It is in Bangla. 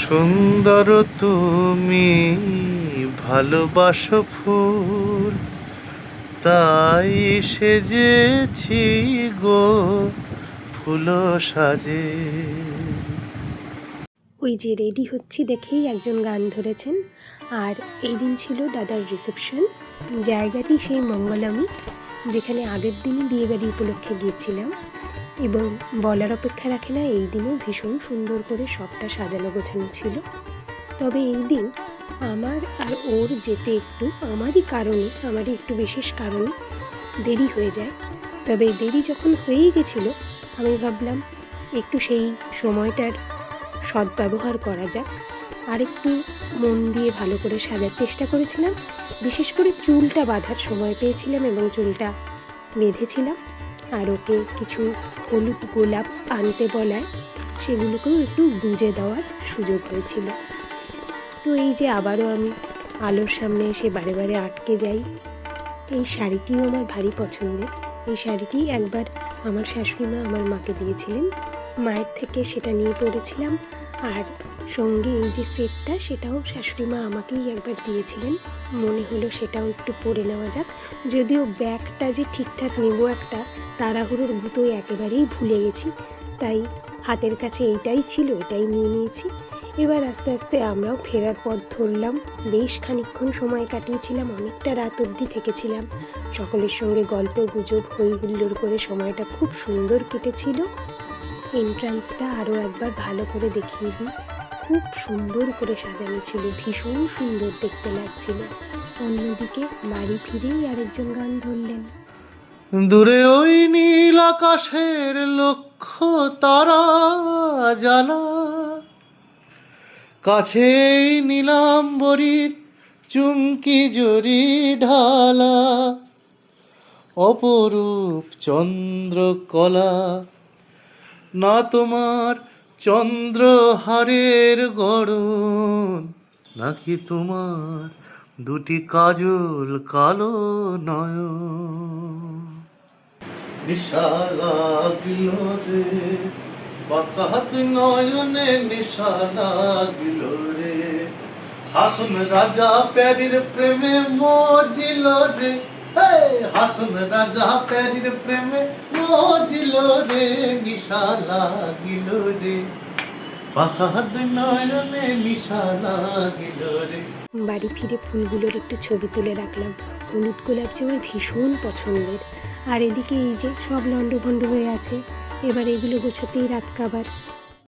সুন্দর তুমি ভালোবাসো ফুল, তাই সেজেছি গো ফুল সাজে। ওই যে রেডি হচ্ছি দেখেই একজন গান ধরেছেন। আর এই দিন ছিল দাদার রিসেপশন। জায়গাটি সেই মঙ্গলমী, যেখানে আগের দিনই বিয়েবাড়ি উপলক্ষে গিয়েছিলাম। এবং বলার অপেক্ষা রাখে না, এই দিনও ভীষণ সুন্দর করে সবটা সাজানো গোছানো ছিল। তবে এই দিন আমার আর ওর যেতে একটু আমারই একটু বিশেষ কারণে দেরি হয়ে যায়। তবে দেরি যখন হয়েই গেছিলো, আমি ভাবলাম একটু সেই সময়টার সদ্ব্যবহার করা যাক, আর একটু মন দিয়ে ভালো করে সাজার চেষ্টা করেছিলাম। বিশেষ করে চুলটা বাঁধার সময় পেয়েছিলাম এবং চুলটা বেঁধেছিলাম। আর ওকে কিছু হলুদ গোলাপ আনতে বলায় সেগুলোকেও একটু গুঁজে দেওয়ার সুযোগ হয়েছিল। তো এই যে আবারও আমি আলোর সামনে এসে বারে বারে আটকে যাই। এই শাড়িটিও আমার ভারী পছন্দের। এই শাড়িটি একবার আমার শাশুড়িমা আমার মাকে দিয়েছিলেন, মায়ের থেকে সেটা নিয়ে পরেছিলাম। আর সঙ্গে এই যে সেটটা, সেটাও শাশুড়িমা আমাকেই একবার দিয়েছিলেন। মনে হলো সেটাও একটু পরে নেওয়া যাক, যদিও ব্যাগটা যে ঠিকঠাক নেব একটা তাড়াহুড়োর গুঁতোয় একেবারেই ভুলে গেছি। তাই হাতের কাছে এইটাই ছিল, এটাই নিয়ে নিয়েছি। এবার আস্তে আস্তে আমরাও ফেরার পথ ধরলাম। বেশ খানিকক্ষণ সময় কাটিয়েছিলাম, অনেকটা রাত অবধি থেকেছিলাম। সকলের সঙ্গে গল্প গুজব হই হুল্লোড় করে সময়টা খুব সুন্দর কেটেছিল। এন্ট্রান্সটা আরও একবার ভালো করে দেখিয়ে দিই। খুব সুন্দর করে সাজানো ছিল, ভীষণ সুন্দর দেখতে লাগছিল। অন্যদিকে বাড়ি ফিরেই আরেকজন গান ধরলেন। দূরে ওই নীল আকাশের লক্ষ্য তারা জানা, কাছেই নীলাম্বরীর চুমকি জরি ঢালা, অপরূপ চন্দ্রকলা, না তোমার চন্দ্রহারের গড়ন, নাকি তোমার দুটি কাজল কালো নয়ন। নিশা লাগিল রে বাকাত নয়নে, নিশা লাগিল রে, হাসন রাজা প্যারির প্রেমে মজিল রে, হাসন রাজা প্যারির প্রেমে মজিল রে, নিশা লাগিল রে বাকাত নয়নে, নিশা লাগিল রে। বাড়ি ফিরে ফুলগুলোর একটু ছবি তুলে রাখলাম। হলুদ গোলাপ যে আমার ভীষণ পছন্দের। আর এদিকে এই যে সব লণ্ডভণ্ড হয়ে আছে, এবার এগুলো গোছাতেই রাত কাবার।